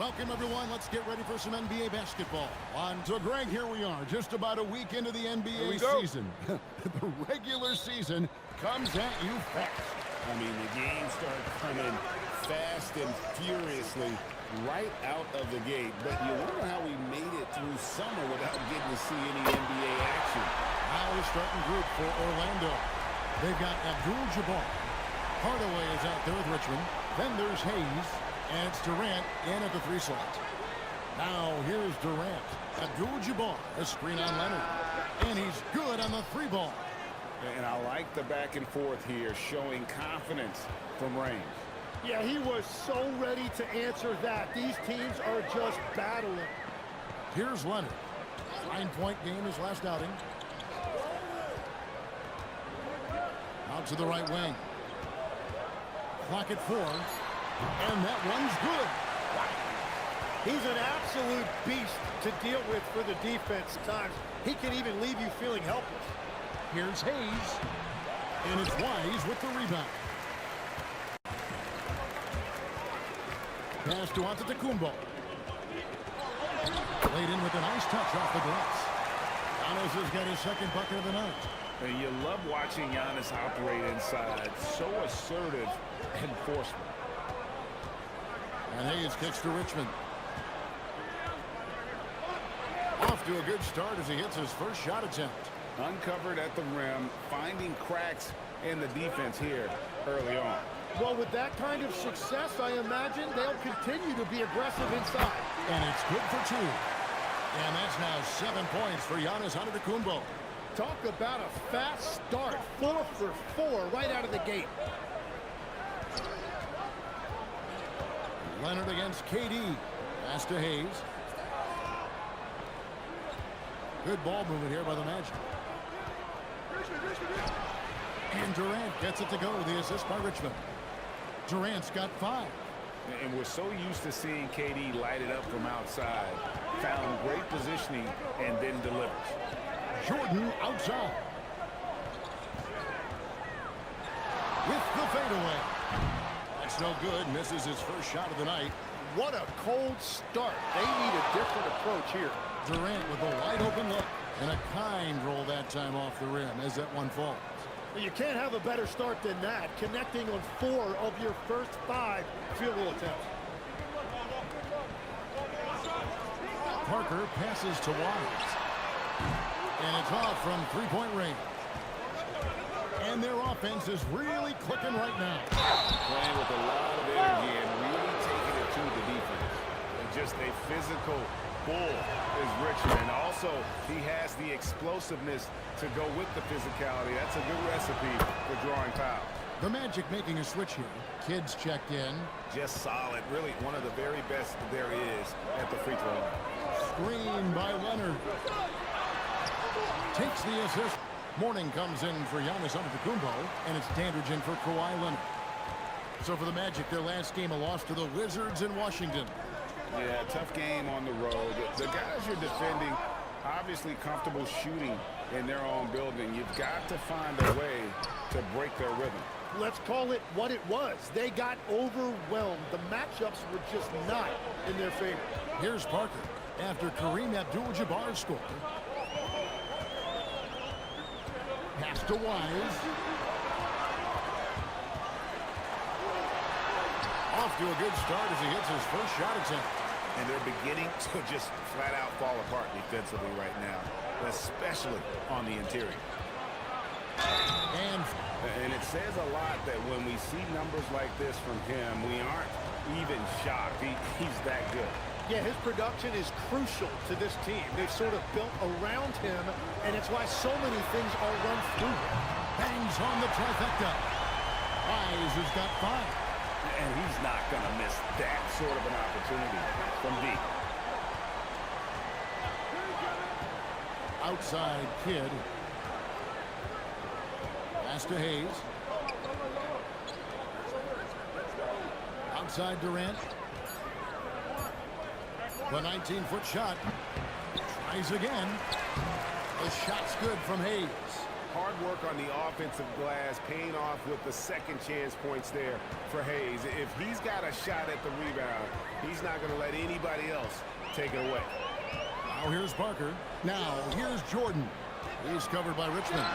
Welcome, everyone. Let's get ready for some NBA basketball. So, Greg, here we are, just about a week into the NBA season. The regular season comes at you fast. I mean, the games start coming fast and furiously right out of the gate. But you wonder how we made it through summer without getting to see any NBA action. Now the starting group for Orlando. They've got Abdul-Jabbar. Hardaway is out there with Richmond. Then there's Hayes. And it's Durant in at the 3 slot. Now here's Durant. Abdul-Jabbar, a screen on Leonard. And he's good on the 3 ball. And I like the back and forth here, showing confidence from range. Yeah, he was so ready to answer that. These teams are just battling. Here's Leonard. 9-point game his last outing. Out to the right wing. Clock at 4. And that one's good. He's an absolute beast to deal with for the defense times. He can even leave you feeling helpless. Here's Hayes. And it's Wise with the rebound. Pass to Antetokounmpo. Laid in with a nice touch off the glass. Giannis has got his second bucket of the night. And you love watching Giannis operate inside. So assertive and forceful. And Hayes kicks to Richmond. Off to a good start as he hits his first shot attempt. Uncovered at the rim, finding cracks in the defense here early on. Well, with that kind of success, I imagine they'll continue to be aggressive inside. And it's good for 2. And that's now 7 points for Giannis Antetokounmpo. Talk about a fast start. 4 for 4 right out of the gate. Leonard against KD. Pass to Hayes. Good ball movement here by the Magic. And Durant gets it to go. The assist by Richmond. Durant's got 5. And we're so used to seeing KD light it up from outside. Found great positioning and then delivers. Jordan outside. With the fadeaway. That's no good. Misses his first shot of the night. What a cold start. They need a different approach here. Durant with a wide open look. And a kind roll that time off the rim as that one falls. You can't have a better start than that. Connecting on 4 of your first 5 field goal attempts. Parker passes to Wise. And it's off from 3-point range. And their offense is really clicking right now. Playing with a lot of energy and really taking it to the defense. And just a physical bull is Richmond. And also, he has the explosiveness to go with the physicality. That's a good recipe for drawing fouls. The Magic making a switch here. Kids checked in. Just solid. Really one of the very best there is at the free throw line. Screen by Leonard. Takes the assist. Morning comes in for Giannis Antetokounmpo, and it's Dandridge in for Kawhi Leonard. So for the Magic, their last game, a loss to the Wizards in Washington. Yeah, tough game on the road. The guys you're defending, obviously comfortable shooting in their own building. You've got to find a way to break their rhythm. Let's call it what it was. They got overwhelmed. The matchups were just not in their favor. Here's Parker after Kareem Abdul-Jabbar scored. Pass to Wise. Off to a good start as he hits his first shot attempt. And they're beginning to just flat out fall apart defensively right now, especially on the interior. And it says a lot that when we see numbers like this from him, we aren't even shocked. He's that good. Yeah, his production is crucial to this team. They've sort of built around him, and it's why so many things are run through him. Bangs on the trifecta. Wise has got 5. And he's not going to miss that sort of an opportunity from deep. Outside Kid. Pass to Hayes. Outside Durant. The 19-foot shot. Tries again. The shot's good from Hayes. Hard work on the offensive glass, paying off with the second chance points there for Hayes. If he's got a shot at the rebound, he's not going to let anybody else take it away. Now here's Parker. Now here's Jordan. He's covered by Richmond.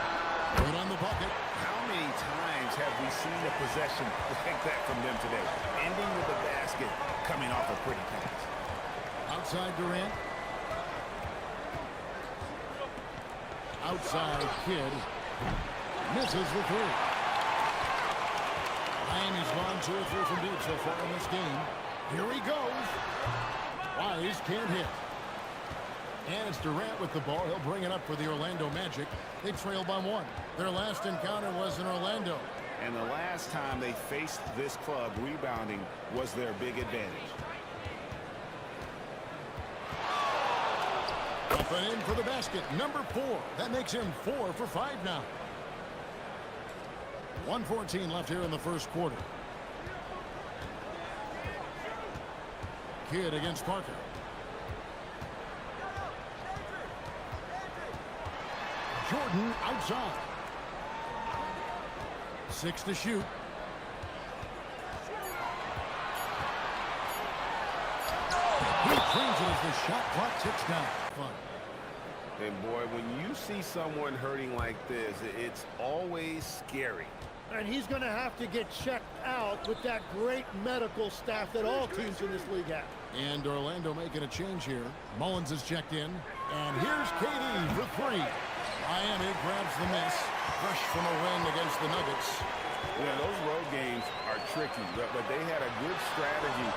Good on the bucket. How many times have we seen a possession like that from them today? Ending with a basket, coming off a pretty pass. Outside Durant. Outside Kidd. Misses the three. Miami's gone 2 or 3 from deep so far in this game. Here he goes. Wise can't hit. And it's Durant with the ball. He'll bring it up for the Orlando Magic. They trail by 1. Their last encounter was in Orlando. And the last time they faced this club, rebounding was their big advantage. Up and in for the basket. Number 4. That makes him 4 for 5 now. 1:14 left here in the first quarter. Kidd against Parker. Jordan outside. 6 to shoot. He cleans it as the shot clock ticks down. Fun. And boy, when you see someone hurting like this, it's always scary. And he's going to have to get checked out with that great medical staff that all teams in this league have. And Orlando making a change here. Mullins is checked in. And here's KD for 3. Miami grabs the miss. Fresh from a win against the Nuggets. Yeah, those road games are tricky, but they had a good strategy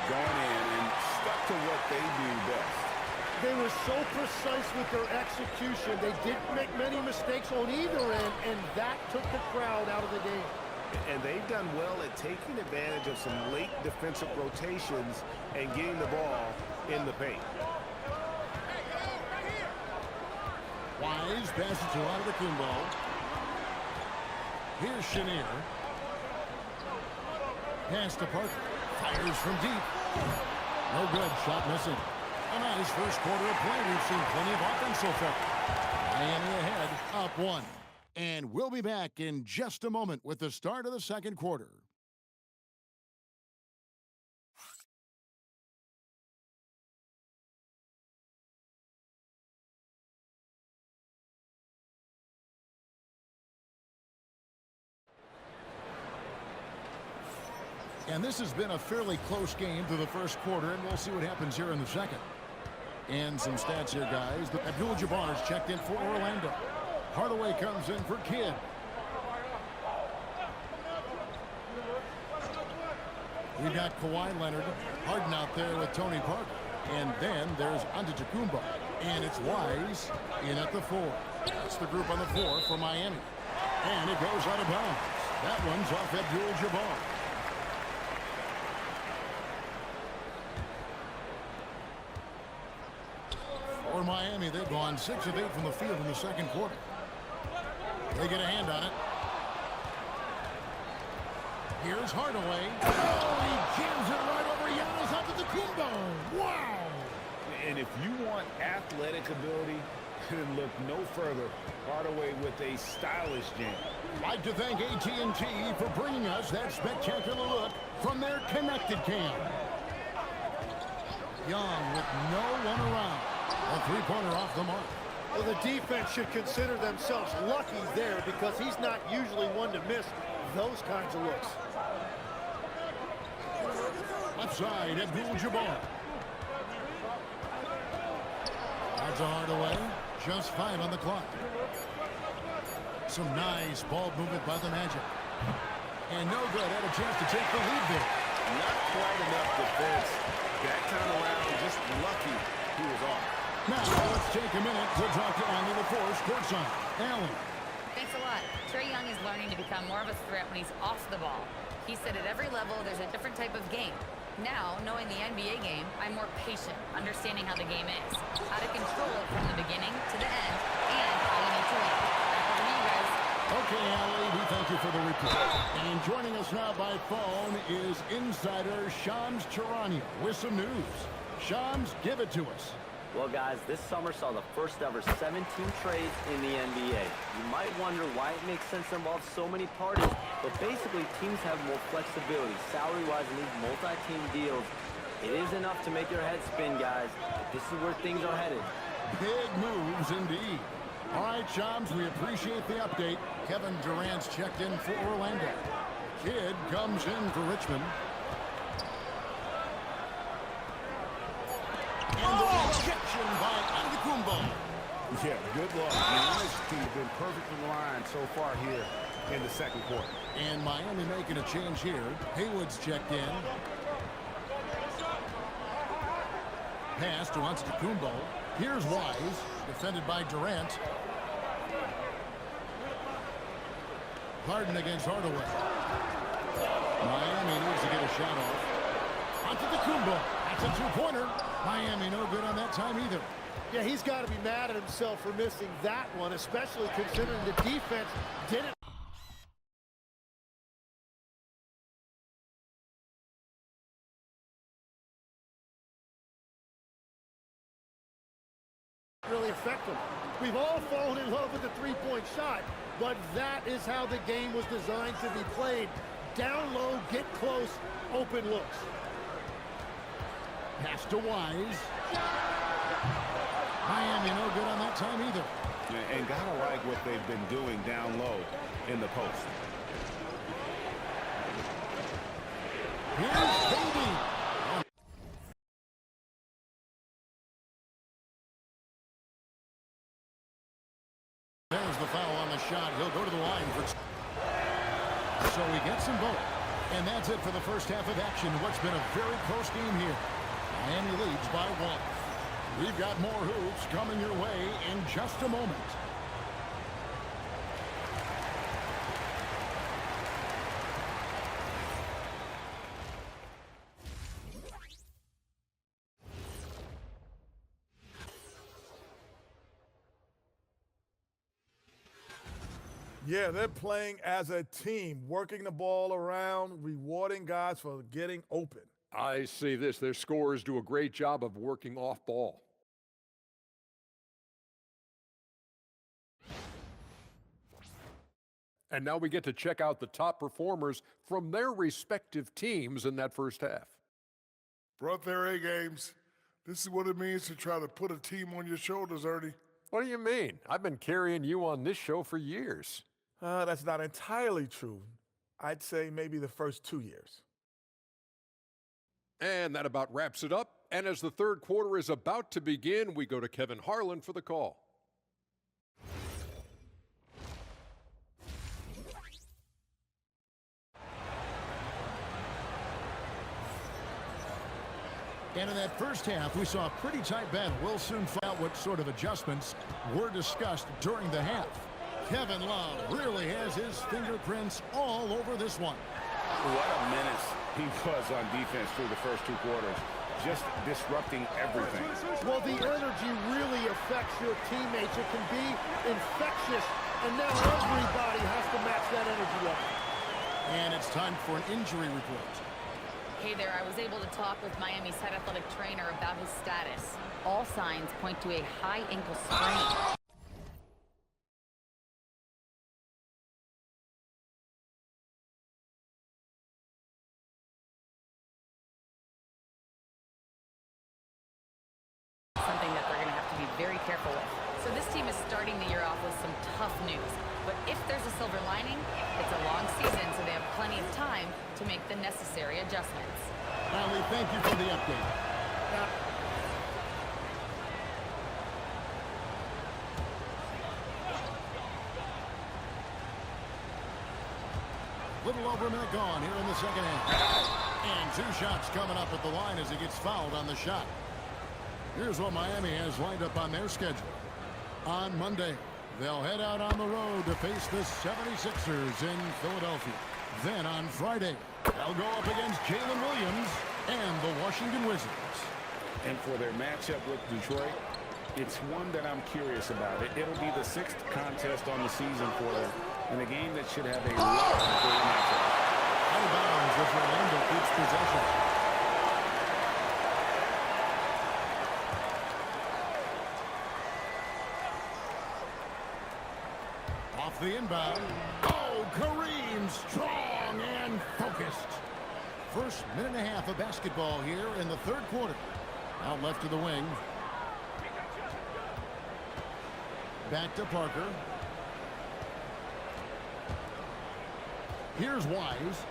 going in and stuck to what they do best. They were so precise with their execution. They didn't make many mistakes on either end, and that took the crowd out of the game. And they've done well at taking advantage of some late defensive rotations and getting the ball in the paint. Wise passes to Antetokounmpo. Here's Chenier. Pass to Parker. Fires from deep. No good. Shot missing. A nice first quarter of play. We've seen plenty of offense so far. Miami ahead, up 1. And we'll be back in just a moment with the start of the second quarter. And this has been a fairly close game through the first quarter, and we'll see what happens here in the second. And some stats here, guys. Abdul-Jabbar is checked in for Orlando. Hardaway comes in for Kidd. We've got Kawhi Leonard, Harden out there with Tony Parker. And then there's Antetokounmpo. And it's Wise in at the 4. That's the group on the floor for Miami. And it goes out of bounds. That one's off Abdul-Jabbar. For Miami, they've gone 6 of 8 from the field in the second quarter. They get a hand on it. Here's Hardaway. Oh, he jams it right over Giannis Antetokounmpo. Wow! And if you want athletic ability, then look no further. Hardaway with a stylish jam. I'd like to thank AT&T for bringing us that spectacular look from their connected cam. Young with no one around. A three-pointer off the mark. Well, the defense should consider themselves lucky there because he's not usually one to miss those kinds of looks. Left side, Abdul-Jabbar. That's a Hardaway. Just 5 on the clock. Some nice ball movement by the Magic. And no good. Had a chance to take the lead there. Not quite enough defense. That time around, just lucky he was off. Now, let's take a minute to talk to Andy LaForce courtside. Alan. Thanks a lot. Trae Young is learning to become more of a threat when he's off the ball. He said at every level there's a different type of game. Now, knowing the NBA game, I'm more patient, understanding how the game is, how to control it from the beginning to the end, and how you need to win. Back over to you guys. Okay, Ali, we thank you for the report. And joining us now by phone is insider Shams Charania with some news. Shams, give it to us. Well, guys, this summer saw the first ever 17 trades in the NBA. You might wonder why it makes sense to involve so many parties, but basically teams have more flexibility salary-wise in these multi-team deals. It is enough to make your head spin, guys. This is where things are headed. Big moves indeed. All right, chums, we appreciate the update. Kevin Durant's checked in for Orlando. Kidd comes in for Richmond. And the rejection by Antetokounmpo. Yeah, good luck. This team's been perfectly aligned so far here in the second quarter. And Miami making a change here. Haywood's checked in. Pass to Antetokounmpo. Here's Wise, defended by Durant. Harden against Hardaway. Miami needs to get a shot off. Antetokounmpo. That's a two-pointer. Miami no good on that time either. Yeah, he's got to be mad at himself for missing that one, especially considering the defense didn't really affect him. We've all fallen in love with the three-point shot, but that is how the game was designed to be played. Down low, get close, open looks. Pass to Wise. Miami no good on that time either. And gotta like what they've been doing down low in the post. Here's Baby. There's the foul on the shot. He'll go to the line for... So he gets them both. And that's it for the first half of action. What's been a very close game here. Miami leads by 1. We've got more hoops coming your way in just a moment. Yeah, they're playing as a team, working the ball around, rewarding guys for getting open. I see this. Their scorers do a great job of working off ball. And now we get to check out the top performers from their respective teams in that first half. Brought their A games. This is what it means to try to put a team on your shoulders, Ernie. What do you mean? I've been carrying you on this show for years. That's not entirely true. I'd say maybe the first 2 years. And that about wraps it up. And as the third quarter is about to begin, we go to Kevin Harlan for the call. And in that first half, we saw a pretty tight battle. We'll soon find out what sort of adjustments were discussed during the half. Kevin Love really has his fingerprints all over this one. What a menace he was on defense through the first 2 quarters, just disrupting everything. Well, the energy really affects your teammates. It can be infectious, and now everybody has to match that energy level. And it's time for an injury report. Hey there, I was able to talk with Miami's head athletic trainer about his status. All signs point to a high ankle sprain. Something that they're going to have to be very careful with. So this team is starting the year off with some tough news. But if there's a silver lining, it's a long season, so they have plenty of time to make the necessary adjustments. Ali, thank you for the update. Little over a minute gone here in the second half. And 2 shots coming up at the line as he gets fouled on the shot. Here's what Miami has lined up on their schedule. On Monday, they'll head out on the road to face the 76ers in Philadelphia. Then on Friday, they'll go up against Jalen Williams and the Washington Wizards. And for their matchup with Detroit, it's one that I'm curious about. It'll be the 6th contest on the season for them, and a game that should have a lot of great matchups. Out of bounds as Orlando keeps possession. Off the inbound. Oh, Kareem, strong and focused. First minute and a half of basketball here in the third quarter. Out left to the wing. Back to Parker. Here's Wise.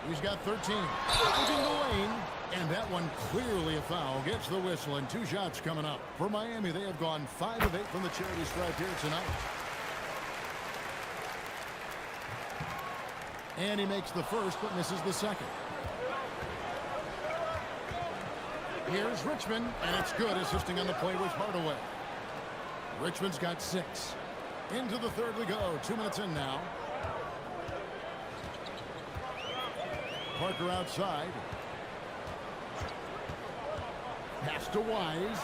He's got 13. Driving the lane. And that one clearly a foul. Gets the whistle, and 2 shots coming up. For Miami, they have gone 5 of 8 from the charity stripe here tonight. And he makes the first, but misses the second. Here's Richmond, and it's good. Assisting on the play was Hardaway. Richmond's got 6. Into the third we go. 2 minutes in now. Parker outside. Pass to Wise.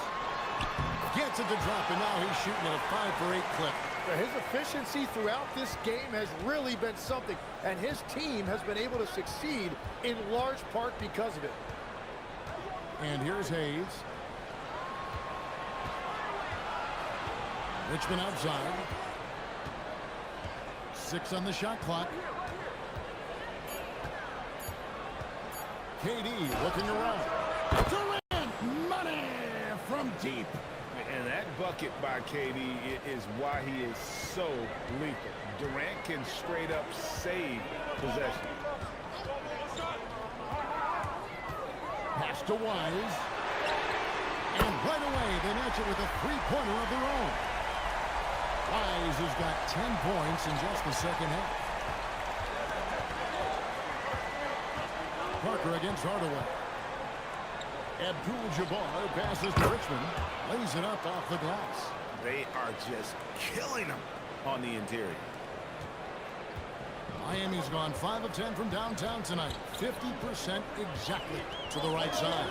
Gets it to drop, and now he's shooting at a 5 for 8 clip. His efficiency throughout this game has really been something, and his team has been able to succeed in large part because of it. And here's Hayes. Richmond outside. 6 on the shot clock. KD looking around. Durant, money from deep. And that bucket by KD is why he is so lethal. Durant can straight up save possession. Pass to Wise. And right away they match it with a 3-pointer of their own. Wise has got 10 points in just the second half. Parker against Hardaway. Abdul-Jabbar passes to Richmond. Lays it up off the glass. They are just killing them on the interior. Miami's gone 5 of 10 from downtown tonight. 50% exactly to the right side.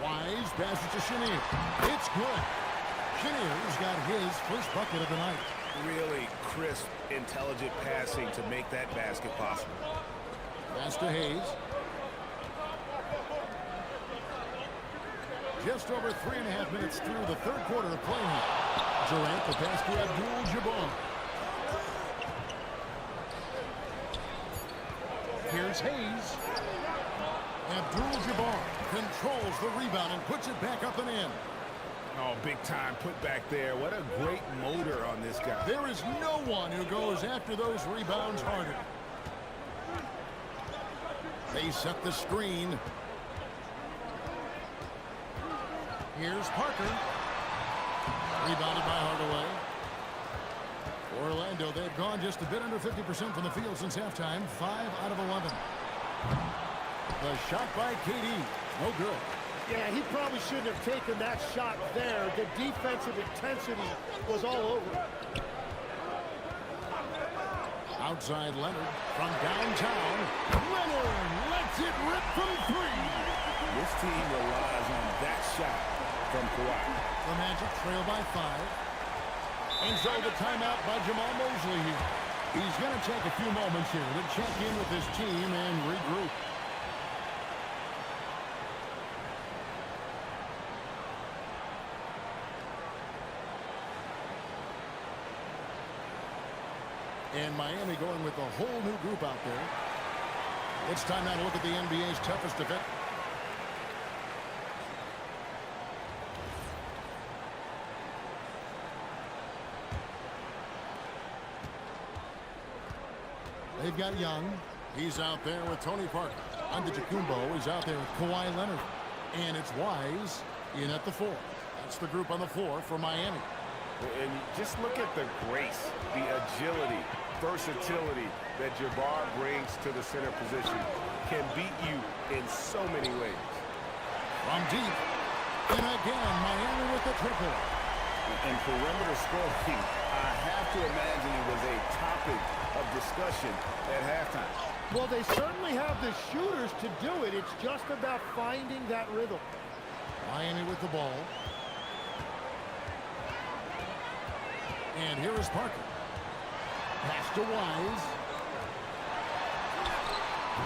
Wise passes to Chenier. It's good. Chenier's got his first bucket of the night. Really crisp, intelligent passing to make that basket possible. Pass to Hayes. Just over 3.5 minutes through the third quarter of play here. Durant the pass to Abdul-Jabbar. Here's Hayes. Abdul-Jabbar controls the rebound and puts it back up and in. Oh, big time put back there. What a great motor on this guy. There is no one who goes after those rebounds harder. They set the screen. Here's Parker. Rebounded by Hardaway. Orlando, they've gone just a bit under 50% from the field since halftime. 5 out of 11. The shot by KD. No good. Yeah, he probably shouldn't have taken that shot there. The defensive intensity was all over. Outside Leonard from downtown. Leonard lets it rip from 3. This team relies on that shot from Kawhi. The Magic trail by 5. And so the timeout by Jamal Mosley here. He's going to take a few moments here to check in with his team and regroup. And Miami going with a whole new group out there. It's time now to look at the NBA's toughest defense. They've got Young. He's out there with Tony Parker. Antetokounmpo is out there with Kawhi Leonard. And it's Wise in at the 4. That's the group on the floor for Miami. And just look at the grace, the agility, versatility that Jabbar brings to the center position. Can beat you in so many ways. From deep. And again, Miami with the triple. And perimeter scoring, I have to imagine it was a topic of discussion at halftime. Well, they certainly have the shooters to do it. It's just about finding that rhythm. Miami with the ball. And here is Parker. Pass to Wise.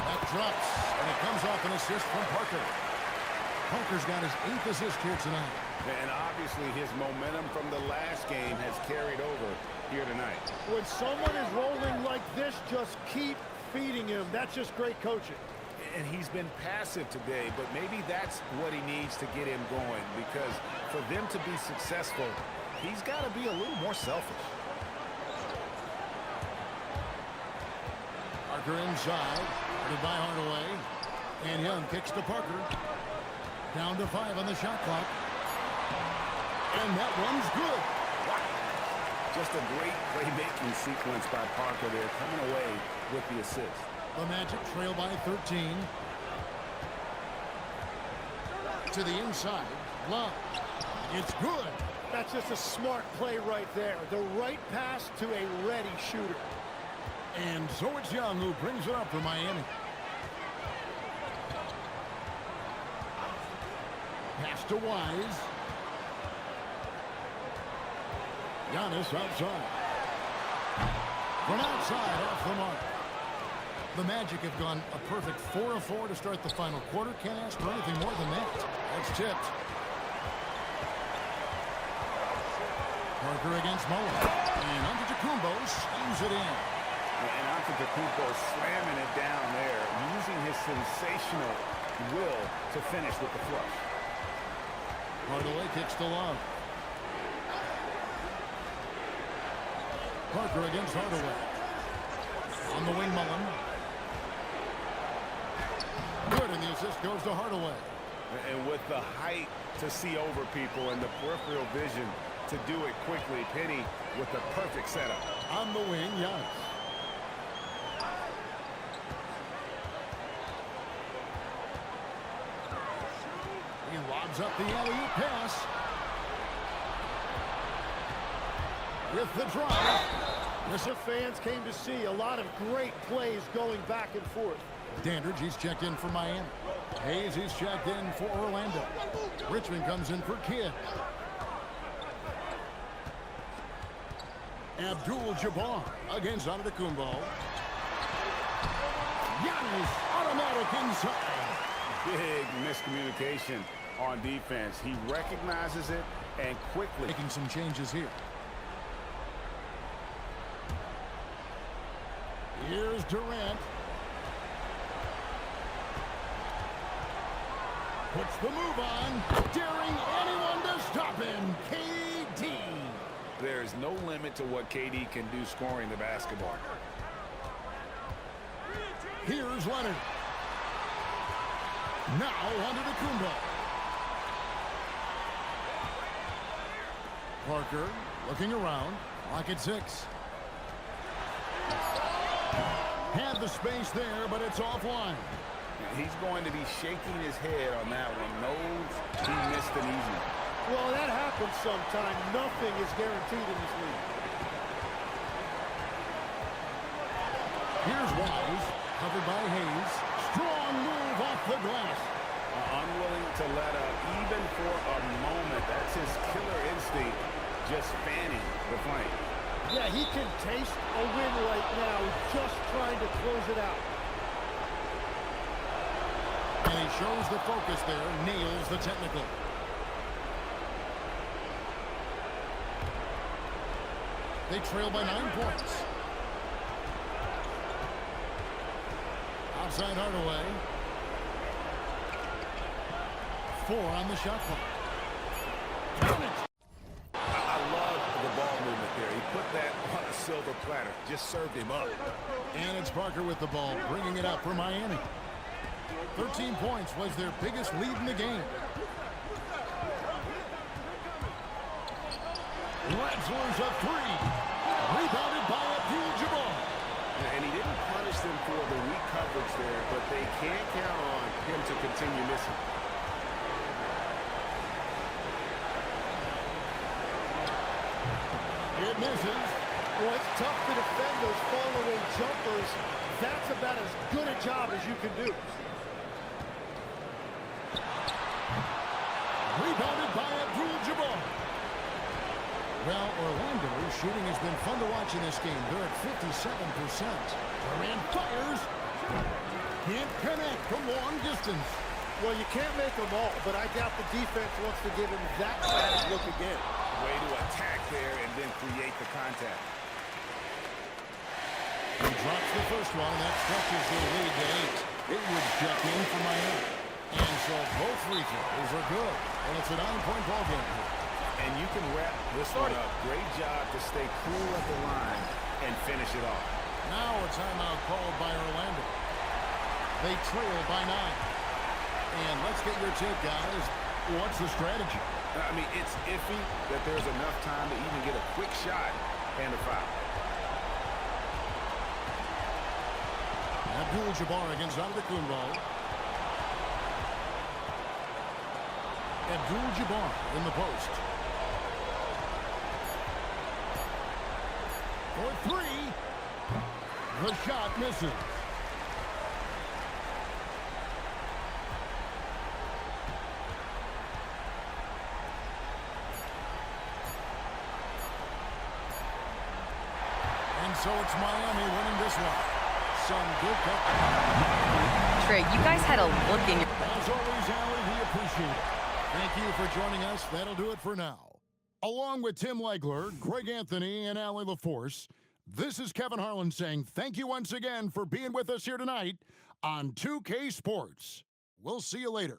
That drops, and it comes off an assist from Parker. Parker's got his 8th assist here tonight. And obviously his momentum from the last game has carried over here tonight. When someone is rolling like this, just keep feeding him. That's just great coaching. And he's been passive today, but maybe that's what he needs to get him going, because for them to be successful, he's got to be a little more selfish. Parker inside. Goodbye Hardaway. And Young kicks to Parker. Down to 5 on the shot clock. And that one's good. Just a great playmaking sequence by Parker there, coming away with the assist. The Magic trail by 13. To the inside. Love. It's good. That's just a smart play right there. The right pass to a ready shooter. And so it's Young who brings it up for Miami. Pass to Wise. Giannis outside. From outside, off the mark. The Magic have gone a perfect 4 of 4 to start the final quarter. Can't ask for anything more than that. That's tipped. Parker against Mullen. And Antetokounmpo slams it in. And Antetokounmpo slamming it down there, using his sensational will to finish with the flush. Hardaway kicks to Love. Parker against Hardaway. On the wing, Mullen. Good, and the assist goes to Hardaway. And with the height to see over people and the peripheral vision to do it quickly, Penny with the perfect setup. On the wing, Giannis. He lobs up the alley-oop pass. With the drive. This the fans came to see a lot of great plays going back and forth. Dandridge, he's checked in for Miami. Hayes, he's checked in for Orlando. Richmond comes in for Kidd. Abdul-Jabbar against Antetokounmpo. Giannis, automatic inside. Big miscommunication on defense. He recognizes it and quickly Making some changes here. Here's Durant. Puts the move on. Daring anyone to stop him. KD. There's no limit to what KD can do scoring the basketball. Here's Leonard. Now Antetokounmpo. Parker looking around. Clock at 6. Had the space there, but it's offline. He's going to be shaking his head on that one. Knows he missed an easy one. Well, that happens sometime. Nothing is guaranteed in this league. Here's Wise, covered by Hayes. Strong move off the glass. Unwilling to let up even for a moment. That's his killer instinct, just fanning the flame. Yeah, he can taste a win right now, just trying to close it out. And he shows the focus there, nails the technical. They trail by 9 points. Outside Hardaway. 4 on the shot clock. I love the ball movement there. He put that on a silver platter. Just served him up. And it's Parker with the ball, bringing it up for Miami. 13 points was their biggest lead in the game. Wrestlers a 3. Rebounded by Abdul-Jabbar. And he didn't punish them for the weak coverage there, but they can't count on him to continue missing. It misses. Well, it's tough to defend those fall-away jumpers. That's about as good a job as you can do. Rebounded by Abdul-Jabbar. Well, Orlando's shooting has been fun to watch in this game. They're at 57%. Durant fires. Can't connect from long distance. Well, you can't make them all, but I doubt the defense wants to give him that bad look again. Way to attack there and then create the contact. He drops the first one, and that stretches the lead to 8. It would check in for Miami. And so both free throws are good. And it's a 9-point ball game here. And you can wrap this one up. Great job to stay cool at the line and finish it off. Now a timeout called by Orlando. They trail by 9. And let's get your take, guys. What's the strategy? I mean, it's iffy that there's enough time to even get a quick shot and a foul. Abdul-Jabbar against Antetokounmpo. Abdul-Jabbar in the post. For 3. The shot misses. And so it's Miami winning this one. Some good cut. Trey, you guys had a look in your... As always, Allie, we appreciate it. Thank you for joining us. That'll do it for now. Along with Tim Legler, Greg Anthony, and Allie LaForce, this is Kevin Harlan saying thank you once again for being with us here tonight on 2K Sports. We'll see you later.